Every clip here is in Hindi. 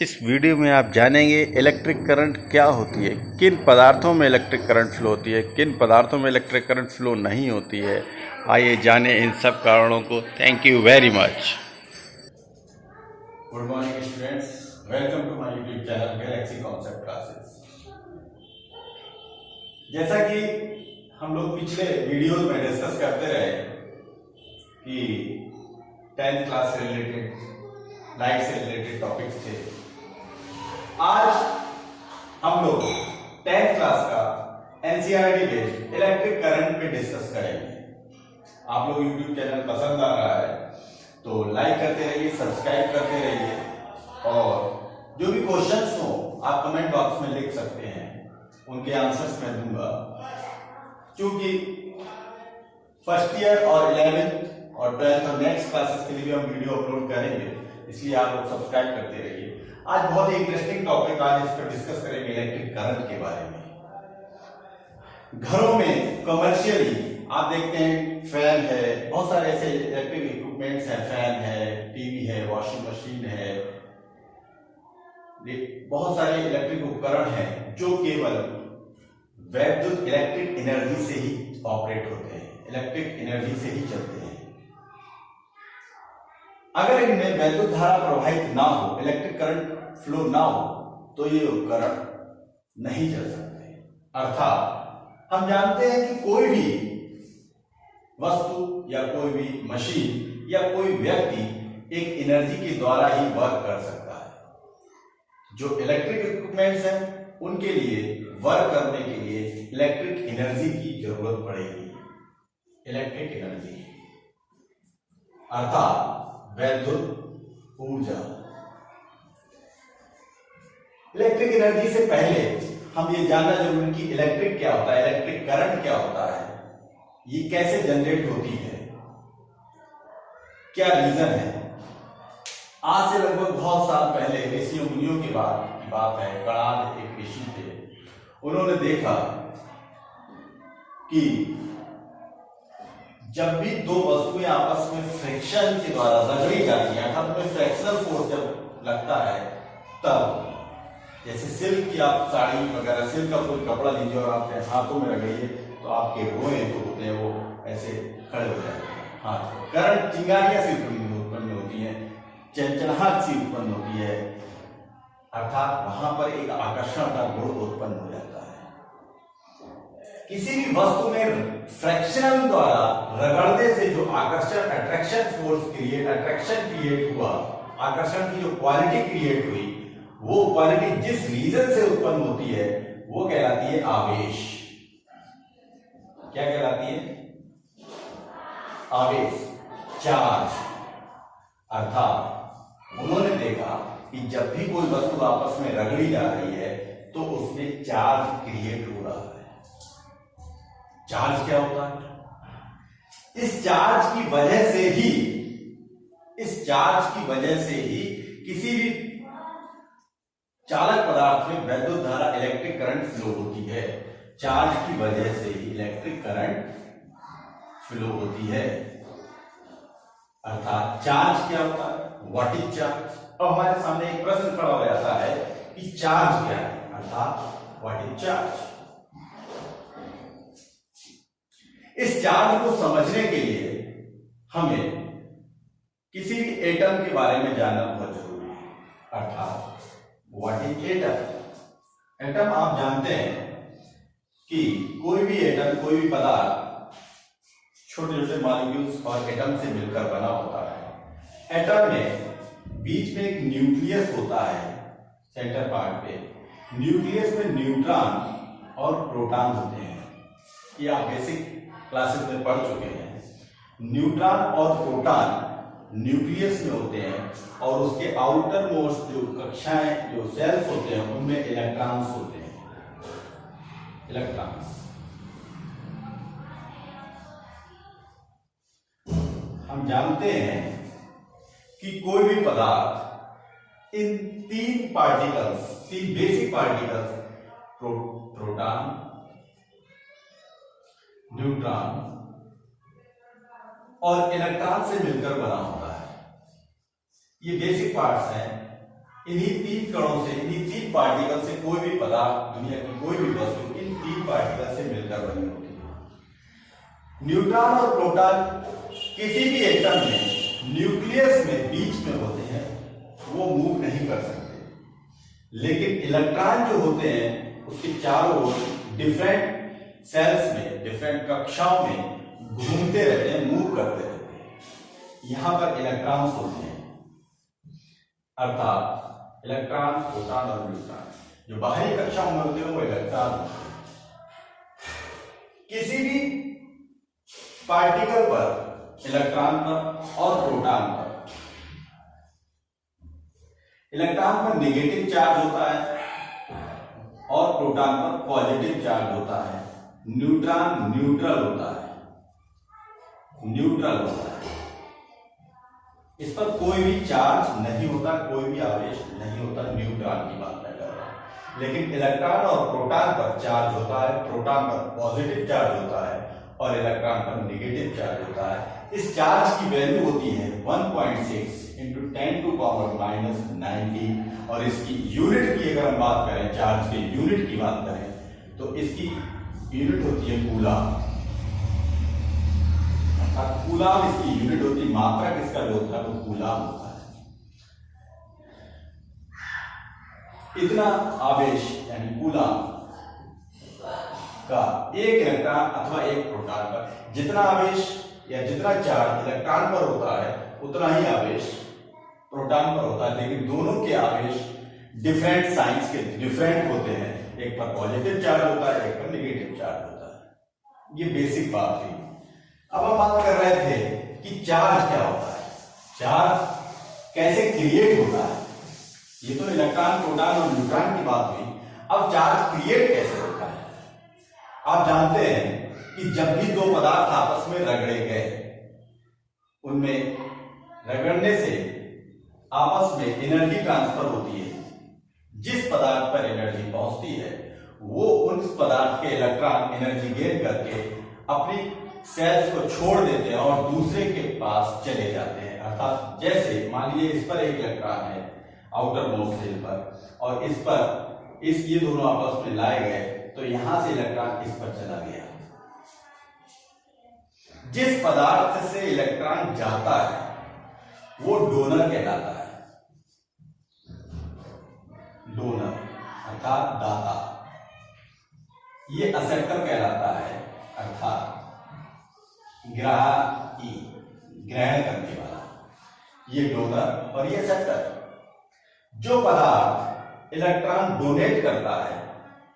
इस वीडियो में आप जानेंगे इलेक्ट्रिक करंट क्या होती है, किन पदार्थों में इलेक्ट्रिक करंट फ्लो होती है, किन पदार्थों में इलेक्ट्रिक करंट फ्लो नहीं होती है। आइए जानें इन सब कारणों को। Thank you very much. Good morning students, welcome to my YouTube channel Galaxy Concept Classes. जैसा कि हम लोग पिछले वीडियोस में डिस्कस करते रहे कि 10th क्लास से रिलेटेड लाइट से रिलेटेड टॉपिक्स थे, आज हम लोग 10th क्लास का एनसीईआरटी बेस्ड इलेक्ट्रिक करंट पे डिस्कस करेंगे। आप लोग यूट्यूब चैनल पसंद आ रहा है तो लाइक करते रहिए, सब्सक्राइब करते रहिए और जो भी क्वेश्चंस हो आप कमेंट बॉक्स में लिख सकते हैं, उनके आंसर्स मैं दूंगा। क्योंकि फर्स्ट ईयर और 11th और 12th और नेक्स्ट क्लासेस के लिए भी हम वीडियो अपलोड करेंगे, इसलिए आप लोग सब्सक्राइब करते रहिए। आज बहुत ही इंटरेस्टिंग टॉपिक आज इस पर डिस्कस करेंगे, इलेक्ट्रिक करंट के बारे में। घरों में कमर्शियली आप देखते हैं फैन है, बहुत सारे ऐसे इलेक्ट्रिक इक्विपमेंट्स हैं, फैन है, टीवी है, वॉशिंग मशीन है, बहुत सारे इलेक्ट्रिक उपकरण हैं जो केवल वैद्युत इलेक्ट्रिक एनर्जी से ही ऑपरेट होते हैं, इलेक्ट्रिक एनर्जी से ही चलते हैं। अगर इनमें वैद्युत धारा प्रवाहित ना हो, इलेक्ट्रिक करंट फ्लो ना हो, तो ये उपकरण नहीं चल सकते। अर्थात हम जानते हैं कि कोई भी वस्तु या कोई भी मशीन या कोई व्यक्ति एक एनर्जी के द्वारा ही वर्क कर सकता है। जो इलेक्ट्रिक इक्विपमेंट्स हैं उनके लिए वर्क करने के लिए इलेक्ट्रिक एनर्जी की जरूरत पड़ेगी। इलेक्ट्रिक एनर्जी अर्थात वैद्युत ऊर्जा। इलेक्ट्रिक एनर्जी से पहले हम ये जानना जरूरी कि इलेक्ट्रिक क्या होता है, इलेक्ट्रिक करंट क्या होता है, ये कैसे जनरेट होती है, क्या रीजन है। आज से लगभग बहुत साल पहले ऋषियों मुनियों की बात है। कणाद एक ऋषि थे, उन्होंने देखा कि जब भी दो वस्तुएं आपस में फ्रिक्शन के द्वारा रगड़ी जाती हैं, अर्थात में फ्रैक्शनल फोर्स जब लगता है, तब जैसे सिल्क की आप साड़ी वगैरह, सिल्क का कोई कपड़ा लीजिए और आप हाथों में रगड़िए तो आपके रोए जो होते हैं वो ऐसे खड़े हो जाते हैं। हाँ, करंट चिंगारियां सी उत्पन्न होती है, चंचनाहट सी उत्पन्न होती है, अर्थात वहां पर एक आकर्षण का गुण उत्पन्न हो जाता है। किसी भी वस्तु में फ्रैक्शन द्वारा रगड़ने से जो आकर्षण, attraction force create, attraction create हुआ, आकर्षण की जो क्वालिटी क्रिएट हुई, वो क्वालिटी जिस रीजन से उत्पन्न होती है वो कहलाती है आवेश। क्या कहलाती है? आवेश, चार्ज। अर्थात उन्होंने देखा कि जब भी कोई वस्तु आपस में रगड़ी जा रही है तो उसमें चार्ज क्रिएट हो रहा है। चार्ज क्या होता है? इस चार्ज की वजह से ही, इस चार्ज की वजह से ही किसी भी चालक पदार्थ में वैद्युत धारा, इलेक्ट्रिक करंट फ्लो होती है। चार्ज की वजह से ही इलेक्ट्रिक करंट फ्लो होती है। अर्थात चार्ज क्या होता है? What is charge? अब हमारे सामने एक प्रश्न खड़ा हो जाता है कि चार्ज क्या है, अर्थात व्हाट इज चार्ज। इस चार्ज को समझने के लिए हमें किसी भी एटम के बारे में जानना बहुत जरूरी है। अर्थात व्हाट इज एटम? एटम आप जानते हैं कि कोई भी एटम, कोई भी पदार्थ छोटे छोटे मॉलिक्यूल्स और एटम से मिलकर बना होता है। एटम में बीच में एक न्यूक्लियस होता है, सेंटर पार्ट पे। न्यूक्लियस में न्यूट्रॉन और प्रोटॉन होते हैं, ये आप बेसिक क्लासेस में पढ़ चुके हैं। न्यूट्रॉन और प्रोटॉन न्यूक्लियस में होते हैं और उसके आउटर मोस्ट जो कक्षाएं, जो सेल्स होते हैं, उनमें इलेक्ट्रॉन्स होते हैं। इलेक्ट्रॉन्स हम जानते हैं कि कोई भी पदार्थ इन तीन पार्टिकल्स, तीन बेसिक पार्टिकल्स, प्रोटॉन, न्यूट्रॉन और इलेक्ट्रॉन से मिलकर बना होता है। ये बेसिक पार्ट्स हैं। इन्हीं तीन कणों से, इन्हीं तीन पार्टिकल से कोई भी पदार्थ, दुनिया की कोई भी वस्तु इन तीन पार्टिकल से मिलकर बनी होती है। न्यूट्रॉन और प्रोटॉन किसी भी एटम में न्यूक्लियस में बीच में होते हैं, वो मूव नहीं कर सकते। लेकिन इलेक्ट्रॉन जो होते हैं उसके चारों ओर डिफरेंट सेल्स में, डिफरेंट कक्षाओं में घूमते रहते हैं, मूव करते रहते हैं। यहां पर इलेक्ट्रॉन्स होते हैं, अर्थात इलेक्ट्रॉन, प्रोटॉन और न्यूट्रॉन। जो बाहरी कक्षाओं में होते हैं वो इलेक्ट्रॉन होते हैं। किसी भी पार्टिकल पर, इलेक्ट्रॉन पर और प्रोटॉन पर, इलेक्ट्रॉन पर नेगेटिव चार्ज होता है और प्रोटॉन पर पॉजिटिव चार्ज होता है। न्यूट्रॉन न्यूट्रल होता है, न्यूट्रल होता है। इस पर कोई भी चार्ज नहीं होता, कोई भी आवेश नहीं होता। न्यूट्रॉन की बात मैं कर रहा हूं। लेकिन इलेक्ट्रॉन और प्रोटॉन पर चार्ज होता है, प्रोटॉन पर पॉजिटिव चार्ज होता है और इलेक्ट्रॉन पर नेगेटिव चार्ज होता है। इस चार्ज की वैल्यू होती है 1.6 × 10⁻90 और इसकी यूनिट की अगर हम बात करें, चार्ज के यूनिट की बात करें तो इसकी यूनिट होती है कूलम। कूलम इसकी यूनिट होती है, मात्रक इसका जो होता है वो कूलम होता है। इतना आवेश यानी कूलम का एक इलेक्ट्रॉन अथवा एक प्रोटॉन पर जितना आवेश या जितना चार्ज इलेक्ट्रॉन पर होता है उतना ही आवेश प्रोटॉन पर होता है। लेकिन दोनों के आवेश डिफरेंट साइंस के डिफरेंट होते हैं। एक पर पॉजिटिव चार्ज होता है, एक पर नेगेटिव चार्ज होता है। ये बेसिक बात थी। अब हम बात कर रहे थे कि चार्ज क्या होता है, चार्ज कैसे क्रिएट होता है। ये तो इलेक्ट्रॉन, प्रोटॉन और न्यूट्रॉन की बात हुई। अब चार्ज क्रिएट कैसे होता है। आप जानते हैं कि जब भी दो पदार्थ आपस में रगड़े गए, उनमें रगड़ने से आपस में एनर्जी ट्रांसफर होती है। जिस पदार्थ पर एनर्जी पहुंचती है वो उस पदार्थ के इलेक्ट्रॉन एनर्जी गेन करके अपनी सेल्स को छोड़ देते हैं और दूसरे के पास चले जाते हैं। अर्थात जैसे मान लीजिए इस पर एक इलेक्ट्रॉन है आउटर मोस्ट शेल पर और इस पर ये दोनों आपस में लाए गए तो यहां से इलेक्ट्रॉन इस पर चला गया। जिस पदार्थ से इलेक्ट्रॉन जाता है वो डोनर कहलाता है। डोनर अर्थात दाता। ये एक्सेप्टर कहलाता है अर्थात ग्राही, ग्रहण करने वाला। ये डोनर और ये एक्सेप्टर। जो पदार्थ इलेक्ट्रॉन डोनेट करता है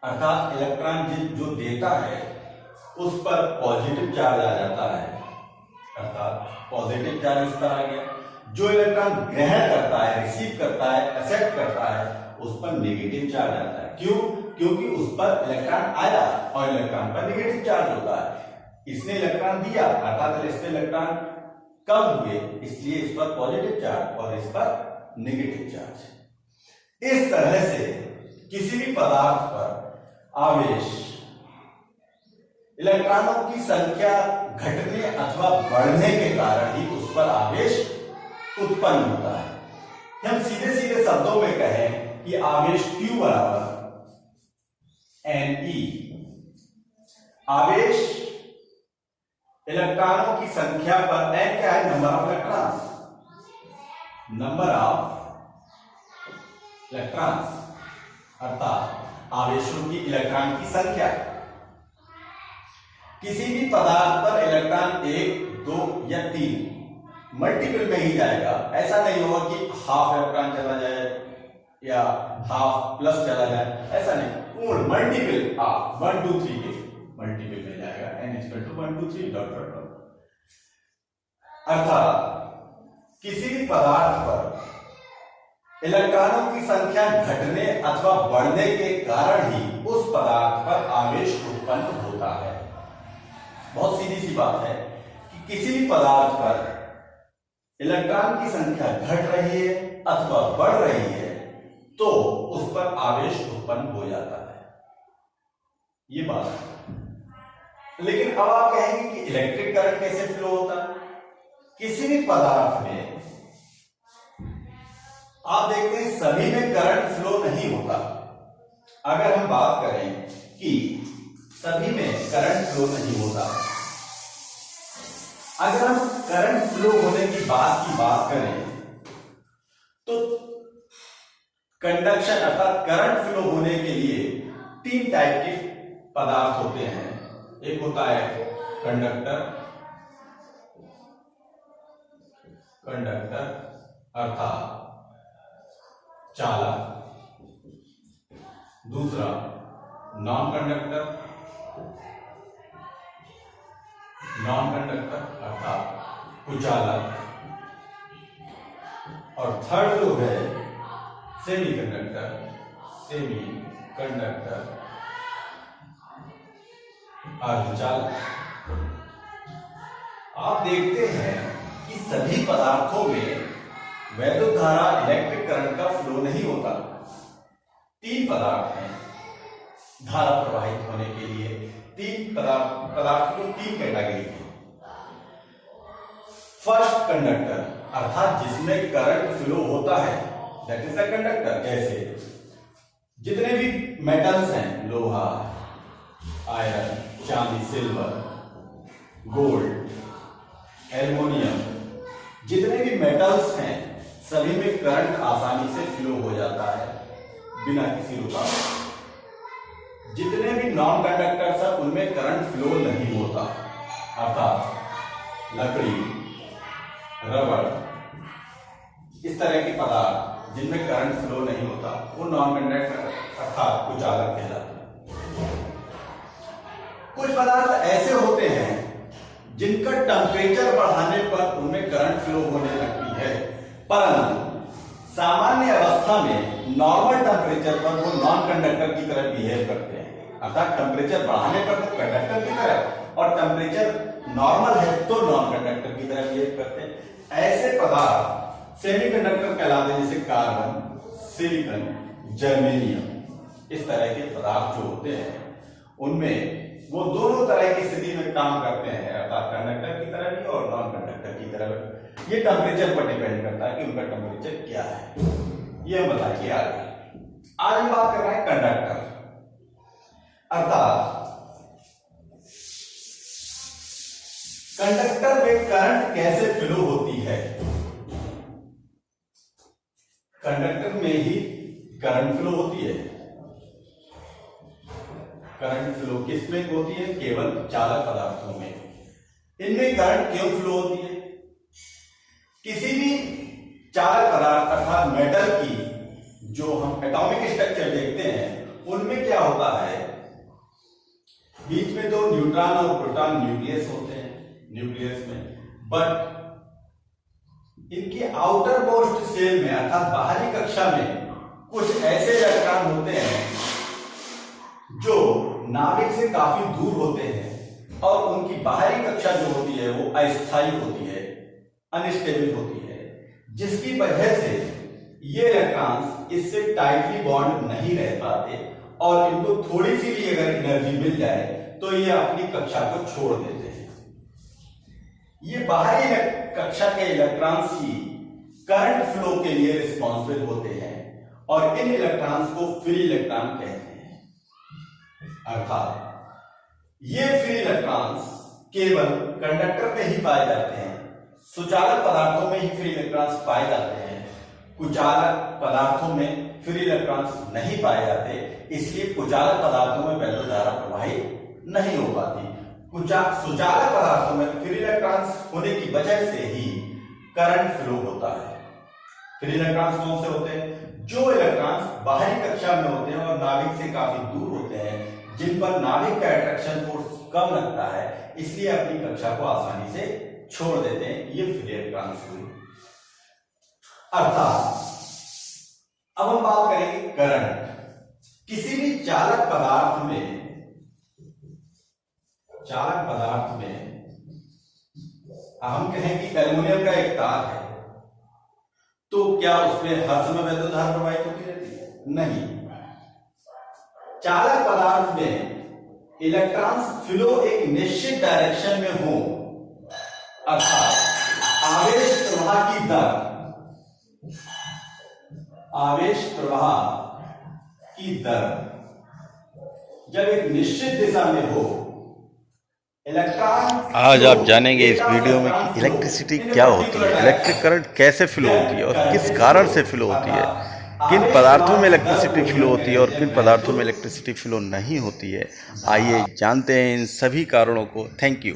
अर्थात इलेक्ट्रॉन जो देता है उस पर पॉजिटिव चार्ज आ जाता है, अर्थात पॉजिटिव चार्ज इस पर आ गया। जो इलेक्ट्रॉन ग्रहण करता है, रिसीव करता है, एक्सेप्ट करता है उस पर नेगेटिव चार्ज आता है। क्यों? क्योंकि उस पर इलेक्ट्रॉन आया और इलेक्ट्रॉन पर नेगेटिव चार्ज होता है। इसने इलेक्ट्रॉन दिया अर्थात इसमें इलेक्ट्रॉन कम हुए, इसलिए इस पर पॉजिटिव चार्ज और इस पर नेगेटिव चार्ज। इस तरह से किसी भी पदार्थ पर आवेश इलेक्ट्रॉनों की संख्या घटने अथवा बढ़ने के कारण ही उस पर आवेश उत्पन्न होता है। हम सीधे सीधे शब्दों में कहें कि आवेश Q बराबर Ne। आवेश इलेक्ट्रॉनों की संख्या पर N क्या है? Number of electrons, number of electrons अर्थात आवेशों की इलेक्ट्रॉन की संख्या। किसी भी पदार्थ पर इलेक्ट्रॉन 1, 2 या 3 मल्टीपल में ही जाएगा। ऐसा नहीं होगा कि हाफ इलेक्ट्रॉन चला जाए या हाफ प्लस चला जाए, ऐसा नहीं। पूर्ण मल्टीपल 1, 2, 3 के मल्टीपल में जाएगा। n = 1, 2, 3 dot dot dot. अर्थात किसी भी पदार्थ पर इलेक्ट्रॉनों की संख्या घटने अथवा बढ़ने के कारण ही उस पदार्थ पर आवेश उत्पन्न होता है। बहुत सीधी सी बात है कि किसी भी पदार्थ पर इलेक्ट्रॉन की संख्या घट रही है अथवा बढ़ रही है तो उस पर आवेश उत्पन्न हो जाता है। ये बात है। लेकिन अब आप कहेंगे कि इलेक्ट्रिक करंट कैसे फ्लो होता है। किसी भी पदार्थ में आप देखते हैं सभी में करंट फ्लो नहीं होता। अगर हम बात करें कि सभी में करंट फ्लो नहीं होता, अगर हम करंट फ्लो होने की बात करें तो कंडक्शन अर्थात करंट फ्लो होने के लिए 3 टाइप के पदार्थ होते हैं। एक होता है कंडक्टर अर्थात चालक, दूसरा नॉन कंडक्टर अर्थात कुचालक, और थर्ड जो है सेमी कंडक्टर अर्धचालक। आप देखते हैं कि सभी पदार्थों में वैद्युत धारा इलेक्ट्रिक करंट का फ्लो नहीं होता। 3 पदार्थ हैं धारा प्रवाहित होने के लिए। 3 पदार्थ को 3 कैटेगरी है। फर्स्ट कंडक्टर अर्थात जिसमें करंट फ्लो होता है, दैट इज अ कंडक्टर। जैसे जितने भी मेटल्स हैं, लोहा, आयरन, चांदी, सिल्वर, गोल्ड, एल्युमिनियम, जितने भी मेटल्स हैं सभी में करंट आसानी से फ्लो हो जाता है बिना किसी रुकावट। जितने भी नॉन कंडक्टर्स हैं उनमें करंट फ्लो नहीं होता, अर्थात लकड़ी, रबड़, इस तरह के पदार्थ जिनमें करंट फ्लो नहीं होता वो नॉन कंडक्टर अर्थात कुचालक कहलाते हैं। कुछ पदार्थ ऐसे होते हैं जिनका टेम्परेचर बढ़ाने पर उनमें करंट फ्लो होने लगती है, परंतु सामान्य अवस्था में नॉर्मल टेम्परेचर पर वो नॉन कंडक्टर की तरह बिहेव करते हैं। अर्थात टेम्परेचर बढ़ाने पर तो कंडक्टर की तरह और टेम्परेचर नॉर्मल है तो नॉन कंडक्टर की तरह बिहेव करते हैं। ऐसे पदार्थ सेमीकंडक्टर कहलाते हैं, जैसे कार्बन, सिलिकॉन, जर्मेनियम। इस तरह के पदार्थ जो होते हैं उनमें वो दोनों तरह की स्थिति में काम करते हैं, अर्थात कंडक्टर की तरह भी और नॉन कंडक्टर की तरह भी। ये टेम्परेचर पर डिपेंड करता है कि उनका टेम्परेचर क्या है। ये हम बताइए आगे। आज हम बात कर रहे हैं कंडक्टर अर्थात कंडक्टर में करंट कैसे फ्लो होती है। कंडक्टर में ही करंट फ्लो होती है। करंट फ्लो किसमें होती है? केवल चालक पदार्थों में। इनमें करंट क्यों फ्लो होती है? किसी भी चालक पदार्थ अर्थात मेटल की जो हम एटॉमिक स्ट्रक्चर देखते हैं उनमें क्या होता है, बीच में 2 न्यूट्रॉन और प्रोटॉन न्यूक्लियस होते हैं न्यूक्लियस में, बट इनकी आउटर मोस्ट शेल में अर्थात बाहरी कक्षा में कुछ ऐसे इलेक्ट्रॉन होते हैं जो नाभिक से काफी दूर होते हैं और उनकी बाहरी कक्षा जो होती है वो अस्थायी होती है, अनस्टेबल होती है, जिसकी वजह से ये इलेक्ट्रॉन्स इससे टाइटली बॉन्ड नहीं रह पाते और इनको थोड़ी सी भी अगर एनर्जी मिल जाए तो ये अपनी कक्षा को छोड़ देते हैं। ये बाहरी कक्षा के इलेक्ट्रॉन्स ही करंट फ्लो के लिए रिस्पॉन्सिबल होते हैं और इन इलेक्ट्रॉन्स को फ्री इलेक्ट्रॉन कहते हैं। अर्थात ये फ्री इलेक्ट्रॉन्स केवल कंडक्टर में ही पाए जाते हैं, सुचालक पदार्थों में ही फ्री इलेक्ट्रॉन्स पाए जाते हैं, कुचालक पदार्थों में फ्री इलेक्ट्रॉन्स नहीं पाए जाते, इसलिए कुचालक पदार्थों में वैद्युत धारा प्रवाहित नहीं हो पाती। सुचालक पदार्थों में फ्री इलेक्ट्रॉन्स होने की वजह से ही करंट फ्लो होता है। फ्री इलेक्ट्रॉन्स कौन से होते हैं? जो इलेक्ट्रॉन्स बाहरी कक्षा में होते हैं और नाभिक से काफी दूर होते हैं, जिन पर नाभिक का अट्रैक्शन फोर्स कम लगता है, इसलिए अपनी कक्षा को आसानी से छोड़ देते हैं। ये फ्री इलेक्ट्रॉन्स हुए। अर्थात अब हम बात करेंगे करंट। किसी भी चालक पदार्थ में हम कहें कि एल्युमिनियम का एक तार है, तो क्या उसमें हर समय वैद्युत धारा प्रवाहित होती रहती है? नहीं। चालक पदार्थ में इलेक्ट्रॉन्स फ्लो एक निश्चित डायरेक्शन में हो, अर्थात आवेश प्रवाह की दर आवेश प्रवाह की दर जब एक निश्चित दिशा में हो, इलेक्ट्रॉन आज आप जानेंगे इस वीडियो में कि इलेक्ट्रिसिटी क्या होती है, इलेक्ट्रिक करंट कैसे फ्लो होती है और किस कारण से फ्लो होती है, किन पदार्थों में इलेक्ट्रिसिटी फ्लो होती है और किन पदार्थों में इलेक्ट्रिसिटी फ्लो नहीं होती है। आइए जानते हैं इन सभी कारणों को। Thank you.